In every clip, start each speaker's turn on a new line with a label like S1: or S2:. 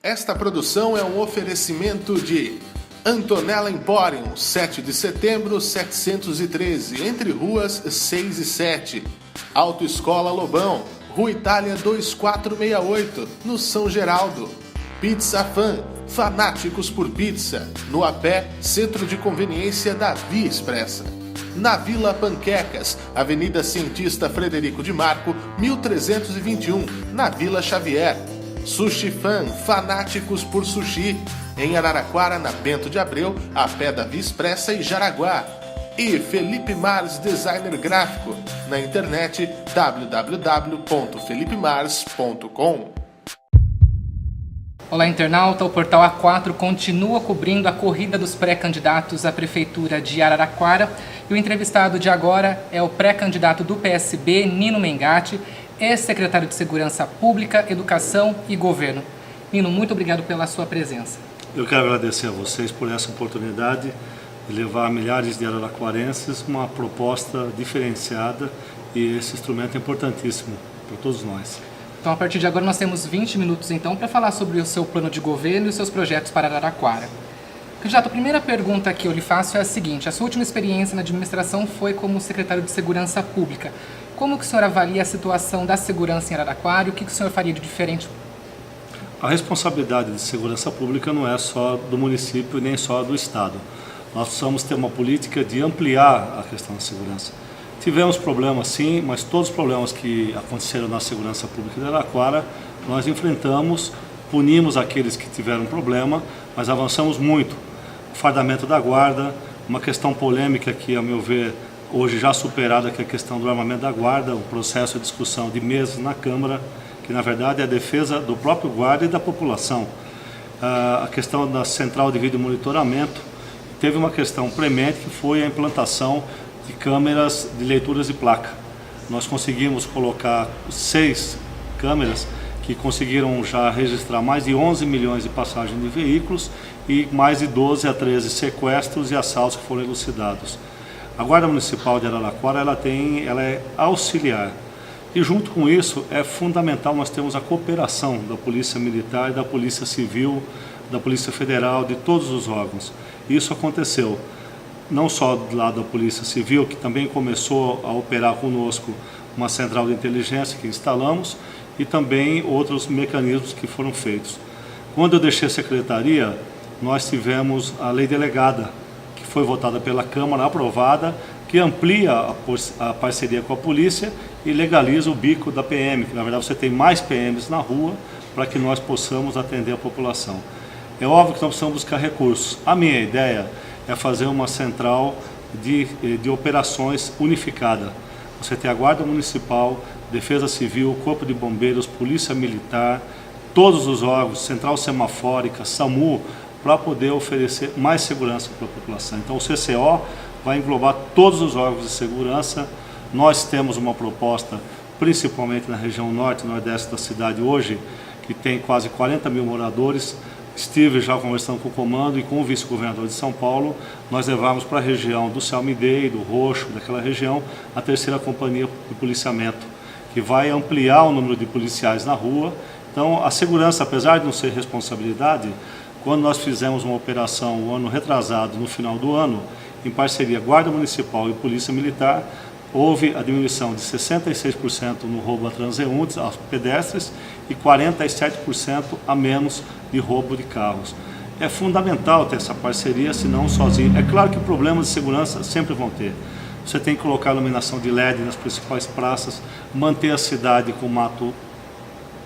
S1: Esta produção é um oferecimento de Antonella Emporium, 7 de setembro, 713, entre ruas 6 e 7. Autoescola Lobão, Rua Itália 2468, no São Geraldo. Pizza Fan, fanáticos por pizza, no Apé, Centro de Conveniência da Via Expressa. Na Vila Panquecas, Avenida Cientista Frederico de Marco, 1321, na Vila Xavier. Sushi Fan, fanáticos por sushi, em Araraquara, na Bento de Abreu, a pé da Via Expressa e Jaraguá. E Felipe Mars, designer gráfico, na internet www.felipemars.com.
S2: Olá, internauta. O Portal A4 continua cobrindo a corrida dos pré-candidatos à Prefeitura de Araraquara. E o entrevistado de agora é o pré-candidato do PSB, Nino Mengatti, ex-secretário de Segurança Pública, Educação e Governo. Nino, muito obrigado pela sua presença.
S3: Eu quero agradecer a vocês por essa oportunidade de levar a milhares de araraquarenses uma proposta diferenciada, e esse instrumento é importantíssimo para todos nós.
S2: Então, a partir de agora, nós temos 20 minutos, então, para falar sobre o seu plano de governo e os seus projetos para Araraquara. Candidato, a primeira pergunta que eu lhe faço é a seguinte: a sua última experiência na administração foi como secretário de Segurança Pública. Como que o senhor avalia a situação da segurança em Araraquara e o que o senhor faria de diferente?
S3: A responsabilidade de segurança pública não é só do município nem só do Estado. Nós precisamos ter uma política de ampliar a questão da segurança. Tivemos problemas sim, mas todos os problemas que aconteceram na segurança pública de Araraquara, nós enfrentamos, punimos aqueles que tiveram problema, mas avançamos muito. O fardamento da guarda, uma questão polêmica que, a meu ver, hoje já superada, que é a questão do armamento da guarda, o processo de discussão de meses na Câmara, que na verdade é a defesa do próprio guarda e da população. A questão da central de vídeo monitoramento, teve uma questão premente que foi a implantação de câmeras de leituras de placa. Nós conseguimos colocar 6 câmeras que conseguiram já registrar mais de 11 milhões de passagens de veículos e mais de 12 a 13 sequestros e assaltos que foram elucidados. A Guarda Municipal de Araraquara ela é auxiliar. E junto com isso é fundamental nós termos a cooperação da Polícia Militar, da Polícia Civil, da Polícia Federal, de todos os órgãos. Isso aconteceu não só do lado da Polícia Civil, que também começou a operar conosco uma central de inteligência que instalamos, e também outros mecanismos que foram feitos. Quando eu deixei a secretaria, nós tivemos a lei delegada, que foi votada pela Câmara, aprovada, que amplia a parceria com a polícia e legaliza o bico da PM, que na verdade você tem mais PMs na rua para que nós possamos atender a população. É óbvio que nós precisamos buscar recursos. A minha ideia é fazer uma central de operações unificada. Você tem a Guarda Municipal, Defesa Civil, Corpo de Bombeiros, Polícia Militar, todos os órgãos, Central Semafórica, SAMU, para poder oferecer mais segurança para a população. Então o CCO vai englobar todos os órgãos de segurança. Nós temos uma proposta, principalmente na região norte e nordeste da cidade hoje, que tem quase 40 mil moradores. Estive já conversando com o comando e com o vice-governador de São Paulo. Nós levamos para a região do Celmidei, do Roxo, daquela região, a 3ª companhia de policiamento, que vai ampliar o número de policiais na rua. Então, a segurança, apesar de não ser responsabilidade, quando nós fizemos uma operação o ano retrasado, no final do ano, em parceria Guarda Municipal e Polícia Militar, houve a diminuição de 66% no roubo a transeuntes, aos pedestres, e 47% a menos de roubo de carros. É fundamental ter essa parceria, senão sozinho. É claro que problemas de segurança sempre vão ter. Você tem que colocar iluminação de LED nas principais praças, manter a cidade com mato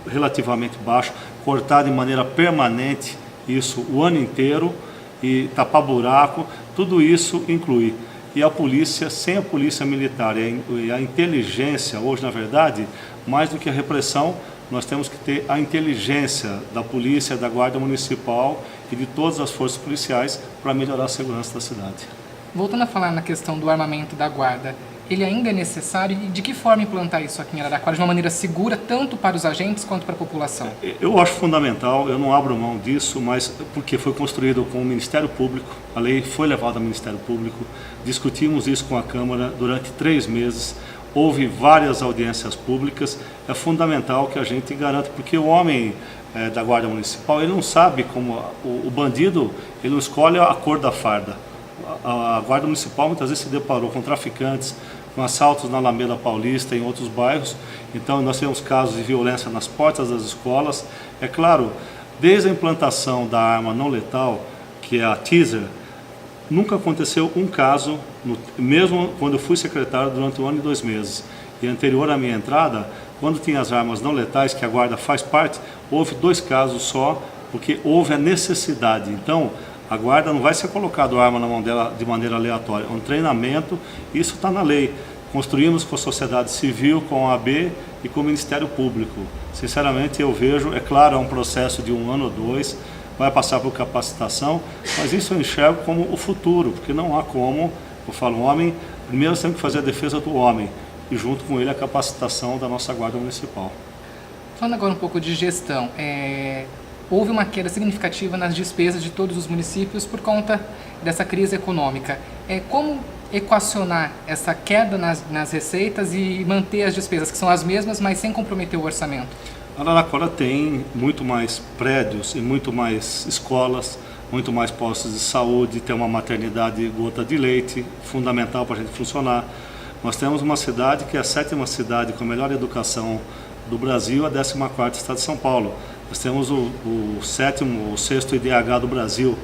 S3: relativamente baixo, cortar de maneira permanente isso o ano inteiro e tapar buraco, tudo isso inclui. E a polícia, sem a polícia militar e a inteligência, hoje na verdade, mais do que a repressão, nós temos que ter a inteligência da polícia, da Guarda Municipal e de todas as forças policiais para melhorar a segurança da cidade.
S2: Voltando a falar na questão do armamento da guarda, ele ainda é necessário e de que forma implantar isso aqui em Araraquara de uma maneira segura, tanto para os agentes quanto para a população?
S3: Eu acho fundamental, eu não abro mão disso, mas porque foi construído com o Ministério Público, a lei foi levada ao Ministério Público, discutimos isso com a Câmara durante 3 meses, houve várias audiências públicas, é fundamental que a gente garanta, porque o homem da Guarda Municipal, ele não sabe como o bandido, ele não escolhe a cor da farda. A Guarda Municipal muitas vezes se deparou com traficantes, com assaltos na Alameda Paulista e em outros bairros. Então nós temos casos de violência nas portas das escolas. É claro, desde a implantação da arma não letal, que é a Taser, nunca aconteceu um caso, mesmo quando eu fui secretário durante 1 ano e 2 meses. E anterior à minha entrada, quando tinha as armas não letais, que a Guarda faz parte, houve 2 casos só, porque houve a necessidade. Então, a Guarda não vai ser colocado a arma na mão dela de maneira aleatória. É um treinamento, isso está na lei. Construímos com a sociedade civil, com a OAB e com o Ministério Público. Sinceramente, eu vejo, é claro, é um processo de 1 ano ou 2, vai passar por capacitação, mas isso eu enxergo como o futuro, porque não há como, eu falo, o homem, primeiro nós temos que fazer a defesa do homem, e junto com ele a capacitação da nossa Guarda Municipal.
S2: Falando agora um pouco de gestão, houve uma queda significativa nas despesas de todos os municípios por conta dessa crise econômica. Como equacionar essa queda nas receitas e manter as despesas, que são as mesmas, mas sem comprometer o orçamento?
S3: Araraquara tem muito mais prédios e muito mais escolas, muito mais postos de saúde, tem uma maternidade gota de leite, fundamental para a gente funcionar. Nós temos uma cidade que é a 7ª cidade com a melhor educação do Brasil, a 14ª estado de São Paulo. Nós temos o 7º, o 6º IDH do Brasil.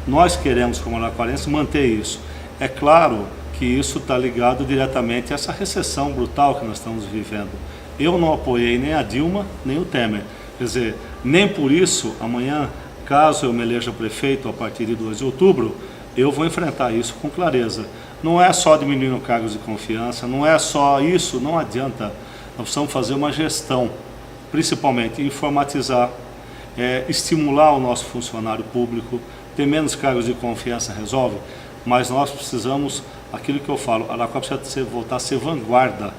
S3: Nós queremos, como araraquarenses, manter isso. É claro que isso está ligado diretamente a essa recessão brutal que nós estamos vivendo. Eu não apoiei nem a Dilma, nem o Temer. Quer dizer, nem por isso, amanhã, caso eu me eleja prefeito a partir de 2 de outubro, eu vou enfrentar isso com clareza. Não é só diminuir cargos de confiança, não é só isso, não adianta. Nós precisamos fazer uma gestão, principalmente informatizar, estimular o nosso funcionário público, ter menos cargos de confiança resolve, mas nós precisamos, aquilo que eu falo, a Araraquara precisa voltar a ser vanguarda,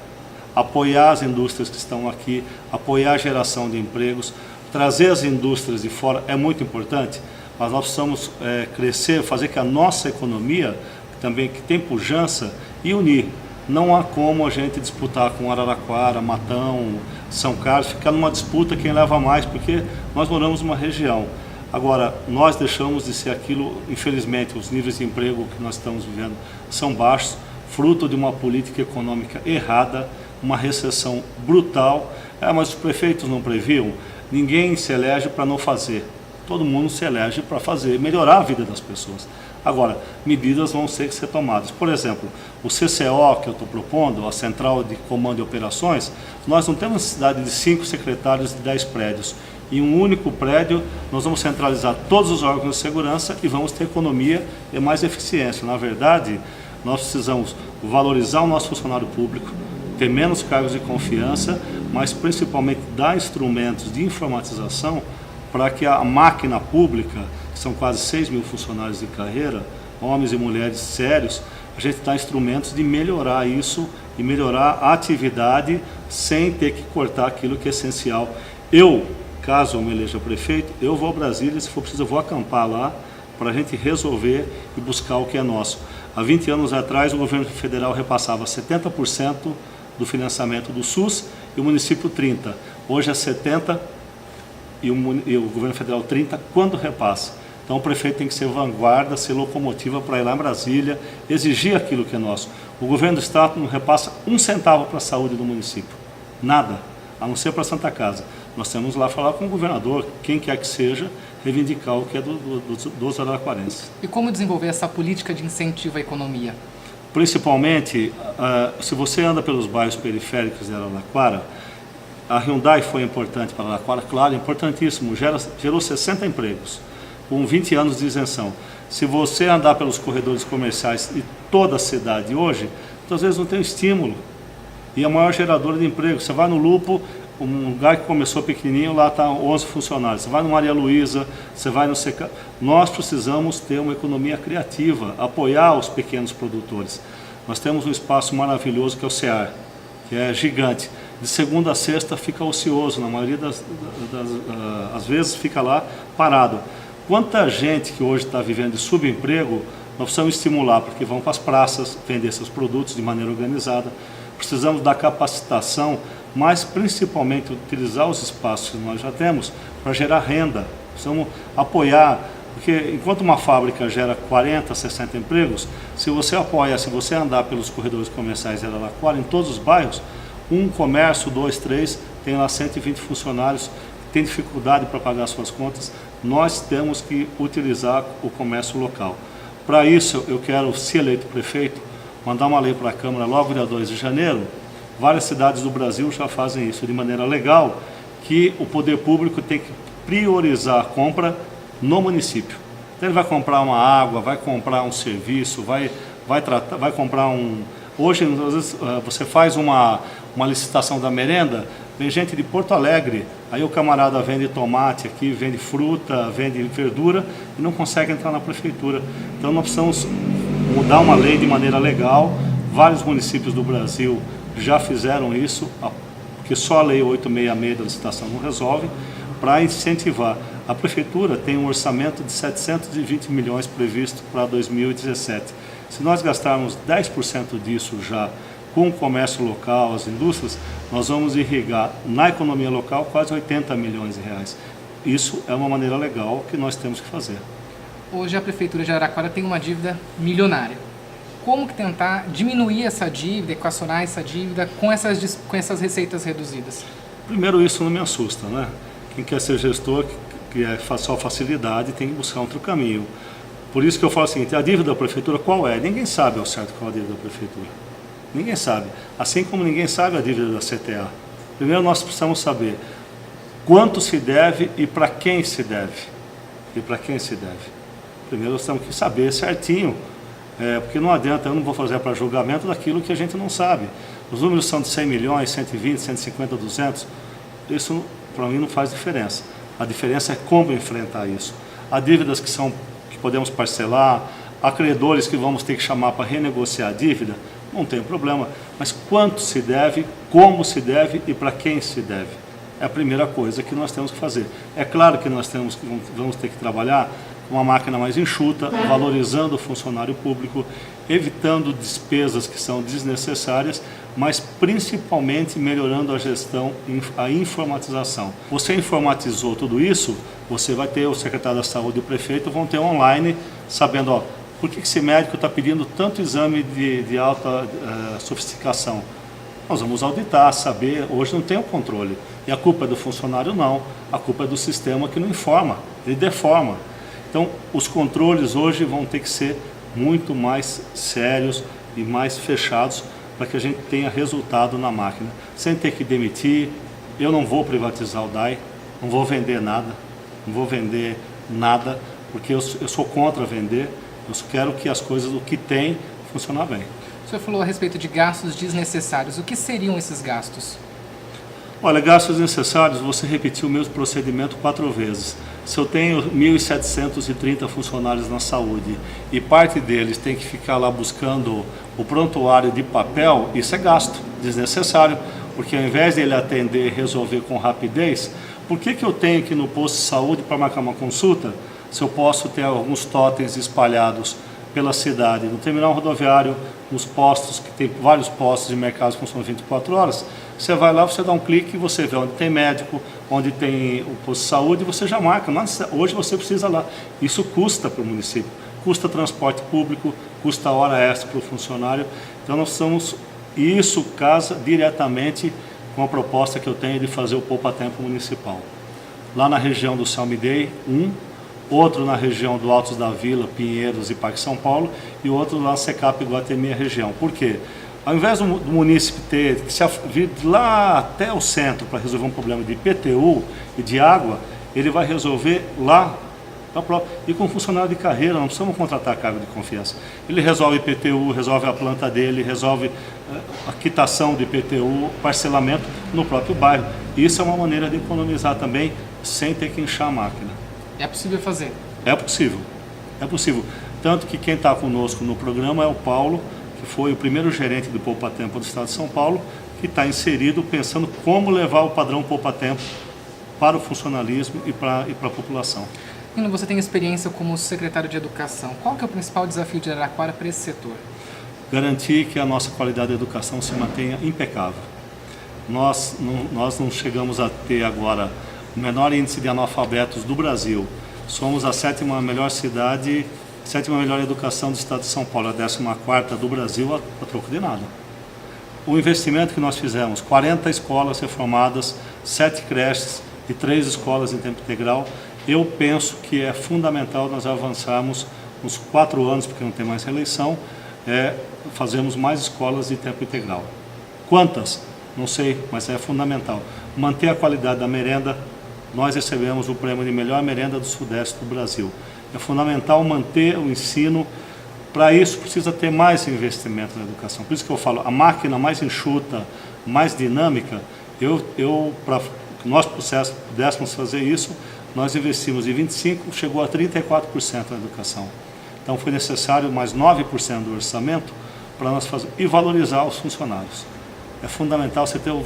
S3: apoiar as indústrias que estão aqui, apoiar a geração de empregos, trazer as indústrias de fora é muito importante, mas nós precisamos crescer, fazer que a nossa economia, também que tem pujança, e unir. Não há como a gente disputar com Araraquara, Matão, São Carlos, ficar numa disputa quem leva mais, porque nós moramos numa região. Agora, nós deixamos de ser aquilo, infelizmente, os níveis de emprego que nós estamos vivendo são baixos, fruto de uma política econômica errada, uma recessão brutal. Mas os prefeitos não previam? Ninguém se elege para não fazer. Todo mundo se elege para fazer, melhorar a vida das pessoas. Agora, medidas vão ter que ser tomadas. Por exemplo, o CCO que eu estou propondo, a Central de Comando e Operações, nós não temos necessidade de 5 secretários de 10 prédios. Em um único prédio, nós vamos centralizar todos os órgãos de segurança e vamos ter economia e mais eficiência. Na verdade, nós precisamos valorizar o nosso funcionário público, ter menos cargos de confiança, mas principalmente dar instrumentos de informatização para que a máquina pública, que são quase 6 mil funcionários de carreira, homens e mulheres sérios, a gente dá instrumentos de melhorar isso e melhorar a atividade sem ter que cortar aquilo que é essencial. Caso eu me eleja prefeito, eu vou a Brasília, se for preciso eu vou acampar lá para a gente resolver e buscar o que é nosso. Há 20 anos atrás o governo federal repassava 70% do financiamento do SUS e o município 30%. Hoje é 70% e o governo federal 30% quando repassa. Então o prefeito tem que ser vanguarda, ser locomotiva para ir lá em Brasília, exigir aquilo que é nosso. O governo do estado não repassa 1 centavo para a saúde do município, nada, a não ser para a Santa Casa. Nós temos lá falar com o governador, quem quer que seja, reivindicar o que é dos araraquarenses.
S2: E como desenvolver essa política de incentivo à economia?
S3: Principalmente, se você anda pelos bairros periféricos de Araraquara, a Hyundai foi importante para Araraquara, claro, importantíssimo, gerou 60 empregos, com 20 anos de isenção. Se você andar pelos corredores comerciais de toda a cidade hoje, às vezes não tem estímulo. E a maior geradora de emprego, você vai no Lupo, um lugar que começou pequenininho, lá está 11 funcionários. Você vai no Maria Luísa, você vai no Seca. Nós precisamos ter uma economia criativa, apoiar os pequenos produtores. Nós temos um espaço maravilhoso que é o CEAR, que é gigante. De segunda a sexta fica ocioso, na maioria às vezes fica lá parado. Quanta gente que hoje está vivendo de subemprego, nós precisamos estimular, porque vão para as praças vender seus produtos de maneira organizada. Precisamos da capacitação, mas principalmente utilizar os espaços que nós já temos para gerar renda. Precisamos apoiar, porque enquanto uma fábrica gera 40, 60 empregos, se você apoia, se você andar pelos corredores comerciais de Araraquara, em todos os bairros, um comércio, 2, 3, tem lá 120 funcionários, tem dificuldade para pagar suas contas, nós temos que utilizar o comércio local. Para isso, eu quero, se eleito prefeito, mandar uma lei para a Câmara logo dia 2 de janeiro. Várias cidades do Brasil já fazem isso de maneira legal, que o poder público tem que priorizar a compra no município. Então ele vai comprar uma água, vai comprar um serviço, vai comprar um... Hoje, às vezes, você faz uma licitação da merenda, vem gente de Porto Alegre, aí o camarada vende tomate aqui, vende fruta, vende verdura e não consegue entrar na prefeitura. Então nós precisamos mudar uma lei de maneira legal. Vários municípios do Brasil já fizeram isso, porque só a lei 866 da licitação não resolve, para incentivar. A prefeitura tem um orçamento de 720 milhões previsto para 2017. Se nós gastarmos 10% disso já com o comércio local, as indústrias, nós vamos irrigar na economia local quase 80 milhões de reais. Isso é uma maneira legal que nós temos que fazer.
S2: Hoje a Prefeitura de Araraquara tem uma dívida milionária. Como que tentar diminuir essa dívida, equacionar essa dívida com essas receitas reduzidas?
S3: Primeiro, isso não me assusta, né? Quem quer ser gestor, que é só facilidade, tem que buscar outro caminho. Por isso que eu falo o seguinte, a dívida da Prefeitura qual é? Ninguém sabe ao certo qual é a dívida da Prefeitura. Ninguém sabe. Assim como ninguém sabe a dívida da CTA. Primeiro nós precisamos saber quanto se deve e para quem se deve. E para quem se deve. Primeiro nós temos que saber certinho, porque não adianta, eu não vou fazer para julgamento daquilo que a gente não sabe. Os números são de 100 milhões, 120, 150, 200. Isso para mim não faz diferença. A diferença é como enfrentar isso. Há dívidas que podemos parcelar, há credores que vamos ter que chamar para renegociar a dívida, não tem problema. Mas quanto se deve, como se deve e para quem se deve? É a primeira coisa que nós temos que fazer. É claro que nós vamos ter que trabalhar com uma máquina mais enxuta, valorizando o funcionário público, evitando despesas que são desnecessárias, mas principalmente melhorando a gestão, a informatização. Você informatizou tudo isso, você vai ter o secretário da Saúde e o prefeito vão ter online, sabendo, ó, por que esse médico está pedindo tanto exame de alta sofisticação? Nós vamos auditar, saber, hoje não tem o controle. E a culpa é do funcionário? Não. A culpa é do sistema que não informa, ele deforma. Então, os controles hoje vão ter que ser muito mais sérios e mais fechados para que a gente tenha resultado na máquina. Sem ter que demitir, eu não vou privatizar o DAI, não vou vender nada, porque eu sou contra vender, eu só quero que as coisas, o que tem, funcionar bem.
S2: O senhor falou a respeito de gastos desnecessários. O que seriam esses gastos?
S3: Olha, gastos necessários, você repetiu o mesmo procedimento 4 vezes. Se eu tenho 1.730 funcionários na saúde e parte deles tem que ficar lá buscando o prontuário de papel, isso é gasto desnecessário, porque ao invés de ele atender e resolver com rapidez, por que eu tenho que ir no posto de saúde para marcar uma consulta, se eu posso ter alguns totens espalhados pela cidade, no terminal rodoviário, nos postos, que tem vários postos de mercado que funcionam 24 horas, você vai lá, você dá um clique e você vê onde tem médico, onde tem o posto de saúde, e você já marca. Mas hoje você precisa lá. Isso custa para o município, custa transporte público, custa hora extra para o funcionário. Então nós precisamos, e isso casa diretamente com a proposta que eu tenho de fazer o poupa-tempo municipal. Lá na região do Salmidei, outro na região do Altos da Vila, Pinheiros e Parque São Paulo, e outro lá na Secap Iguatemi, a região. Por quê? Ao invés do munícipe ter que se vir lá até o centro para resolver um problema de IPTU e de água, ele vai resolver lá e com funcionário de carreira, não precisamos contratar cargo de confiança. Ele resolve IPTU, resolve a planta dele, resolve a quitação de IPTU, parcelamento no próprio bairro. Isso é uma maneira de economizar também, sem ter que inchar a máquina.
S2: É possível fazer?
S3: É possível, é possível. Tanto que quem está conosco no programa é o Paulo, que foi o primeiro gerente do Poupa-Tempo do Estado de São Paulo, que está inserido pensando como levar o padrão Poupa-Tempo para o funcionalismo e para a população.
S2: Nino, você tem experiência como secretário de Educação. Qual que é o principal desafio de Araraquara para esse setor?
S3: Garantir que a nossa qualidade de educação se mantenha impecável. nós não chegamos a ter agora o menor índice de analfabetos do Brasil. Somos a 7ª melhor cidade, 7ª melhor educação do estado de São Paulo, a 14ª do Brasil, a troco de nada. O investimento que nós fizemos, 40 escolas reformadas, 7 creches e 3 escolas em tempo integral, eu penso que é fundamental nós avançarmos nos 4 anos, porque não tem mais reeleição, fazermos mais escolas de tempo integral. Quantas? Não sei, mas é fundamental. Manter a qualidade da merenda. Nós recebemos o prêmio de melhor merenda do Sudeste do Brasil. É fundamental manter o ensino. Para isso precisa ter mais investimento na educação. Por isso que eu falo, a máquina mais enxuta, mais dinâmica, para que nós pudéssemos fazer isso, nós investimos de 25%, chegou a 34% na educação. Então foi necessário mais 9% do orçamento para nós fazer e valorizar os funcionários. É fundamental você ter o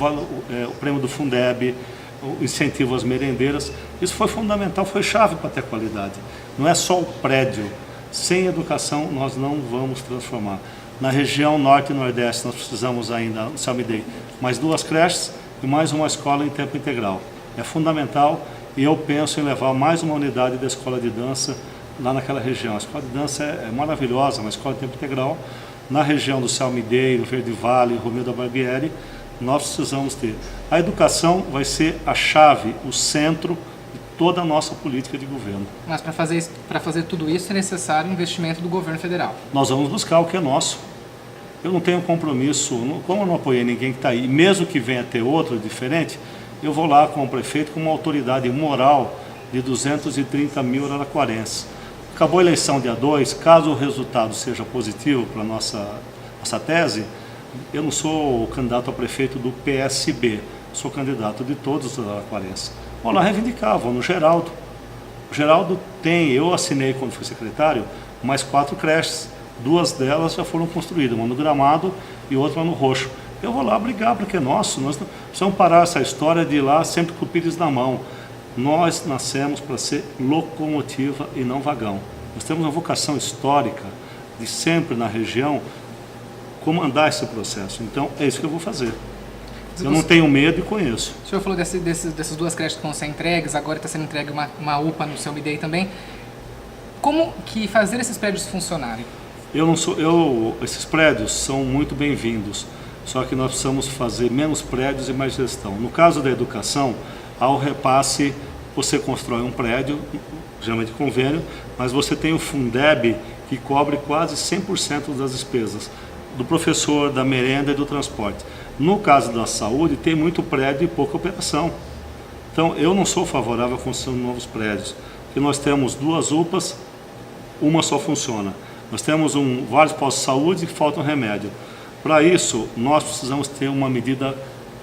S3: prêmio do Fundeb, o incentivo às merendeiras. Isso foi fundamental, foi chave para ter qualidade. Não é só o prédio. Sem educação nós não vamos transformar. Na região norte e nordeste nós precisamos ainda, no Salmidei, mais 2 creches e mais uma escola em tempo integral. É fundamental e eu penso em levar mais uma unidade da escola de dança lá naquela região. A escola de dança é maravilhosa, uma escola em tempo integral. Na região do Salmidei, do Verde Vale, Romilda Barbieri, nós precisamos ter. A educação vai ser a chave, o centro de toda a nossa política de governo.
S2: Mas para fazer tudo isso é necessário investimento do governo federal.
S3: Nós vamos buscar o que é nosso. Eu não tenho compromisso, como eu não apoiei ninguém que está aí, mesmo que venha ter outro diferente, eu vou lá com o prefeito com uma autoridade moral de 230 mil araraquarenses. Acabou a eleição dia 2, caso o resultado seja positivo para a nossa tese, eu não sou o candidato a prefeito do PSB, sou candidato de todos os araraquarenses. Vou lá reivindicar, vou no Geraldo. O Geraldo eu assinei quando fui secretário, mais 4 creches. 2 delas já foram construídas, uma no Gramado e outra no Roxo. Eu vou lá brigar porque é nosso, nós precisamos parar essa história de ir lá sempre com o pires na mão. Nós nascemos para ser locomotiva e não vagão. Nós temos uma vocação histórica de sempre na região comandar esse processo. Então é isso que eu vou fazer. Eu não tenho medo e conheço.
S2: O senhor falou dessas 2 creches que vão ser entregues, agora está sendo entregue uma UPA no Salmidei também. Como que fazer esses prédios funcionarem?
S3: Esses prédios são muito bem-vindos, só que nós precisamos fazer menos prédios e mais gestão. No caso da educação, ao repasse, você constrói um prédio, geralmente convênio, mas você tem o Fundeb que cobre quase 100% das despesas, do professor, da merenda e do transporte. No caso da saúde, tem muito prédio e pouca operação. Então, eu não sou favorável à construção de novos prédios, porque nós temos 2 UPAs, uma só funciona. Nós temos vários postos de saúde que faltam remédio. Para isso, nós precisamos ter uma medida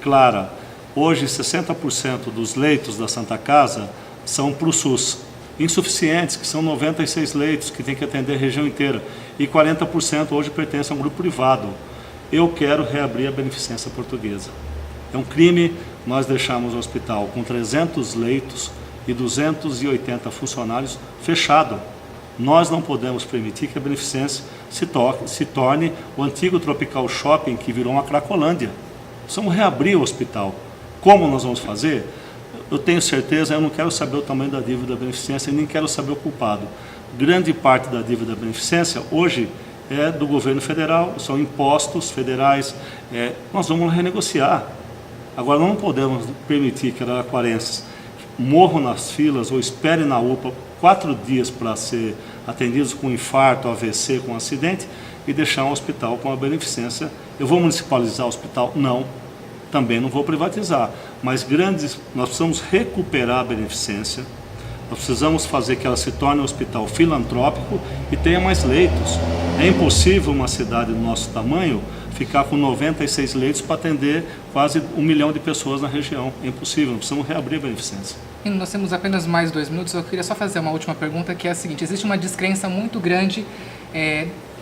S3: clara. Hoje, 60% dos leitos da Santa Casa são para o SUS. Insuficientes, que são 96 leitos, que tem que atender a região inteira. E 40% hoje pertencem a um grupo privado. Eu quero reabrir a Beneficência Portuguesa. É um crime nós deixarmos o hospital com 300 leitos e 280 funcionários fechado. Nós não podemos permitir que a Beneficência se torne o antigo Tropical Shopping, que virou uma Cracolândia. Precisamos reabrir o hospital. Como nós vamos fazer? Eu tenho certeza, eu não quero saber o tamanho da dívida da Beneficência e nem quero saber o culpado. Grande parte da dívida da Beneficência hoje é do governo federal, são impostos federais, nós vamos renegociar. Agora não podemos permitir que araraquarenses morram nas filas ou esperem na UPA 4 dias para ser atendidos com infarto, AVC, com acidente e deixar um hospital com a Beneficência. Eu vou municipalizar o hospital? Não. Também não vou privatizar, mas nós precisamos recuperar a Beneficência, nós precisamos fazer que ela se torne um hospital filantrópico e tenha mais leitos. É impossível uma cidade do nosso tamanho ficar com 96 leitos para atender quase 1 milhão de pessoas na região. É impossível, nós precisamos reabrir a Beneficência.
S2: E nós temos apenas mais 2 minutos, eu queria só fazer uma última pergunta, que é a seguinte: existe uma descrença muito grande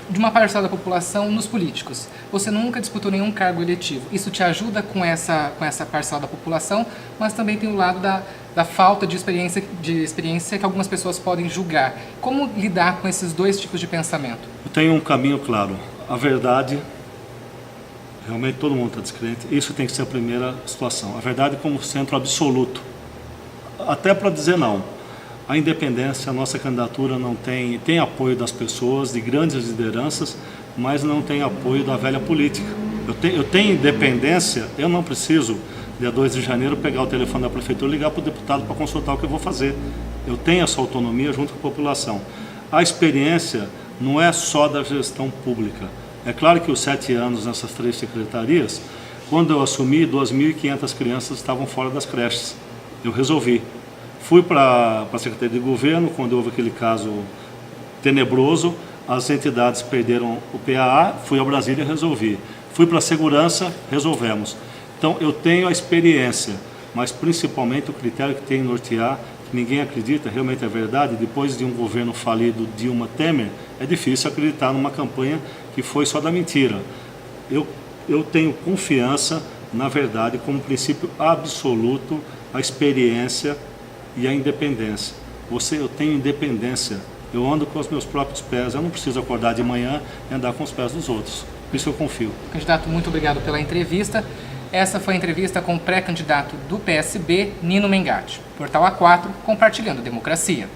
S2: de uma parcela da população nos políticos. Você nunca disputou nenhum cargo eletivo. Isso te ajuda com essa parcela da população, mas também tem o lado da falta de experiência que algumas pessoas podem julgar. Como lidar com esses 2 tipos de pensamento?
S3: Eu tenho um caminho claro. A verdade Realmente todo mundo está descrente. Isso tem que ser a primeira situação. A verdade como centro absoluto. Até para dizer não. A independência, a nossa candidatura não tem apoio das pessoas, de grandes lideranças, mas não tem apoio da velha política. Eu tenho independência, eu não preciso, dia 2 de janeiro, pegar o telefone da prefeitura e ligar para o deputado para consultar o que eu vou fazer. Eu tenho essa autonomia junto com a população. A experiência não é só da gestão pública. É claro que os 7 anos nessas 3 secretarias, quando eu assumi, 2.500 crianças estavam fora das creches. Eu resolvi. Fui para a Secretaria de Governo, quando houve aquele caso tenebroso, as entidades perderam o PAA, fui a Brasília e resolvi. Fui para a Segurança, resolvemos. Então, eu tenho a experiência, mas principalmente o critério que tem em nortear, que ninguém acredita, realmente é verdade, depois de um governo falido Dilma Temer, é difícil acreditar numa campanha que foi só da mentira. Eu tenho confiança, na verdade, como princípio absoluto, a experiência e a independência. Eu tenho independência, eu ando com os meus próprios pés, eu não preciso acordar de manhã e andar com os pés dos outros. Por isso eu confio.
S2: Candidato, muito obrigado pela entrevista. Essa foi a entrevista com o pré-candidato do PSB, Nino Mengatti. Portal A4, compartilhando democracia.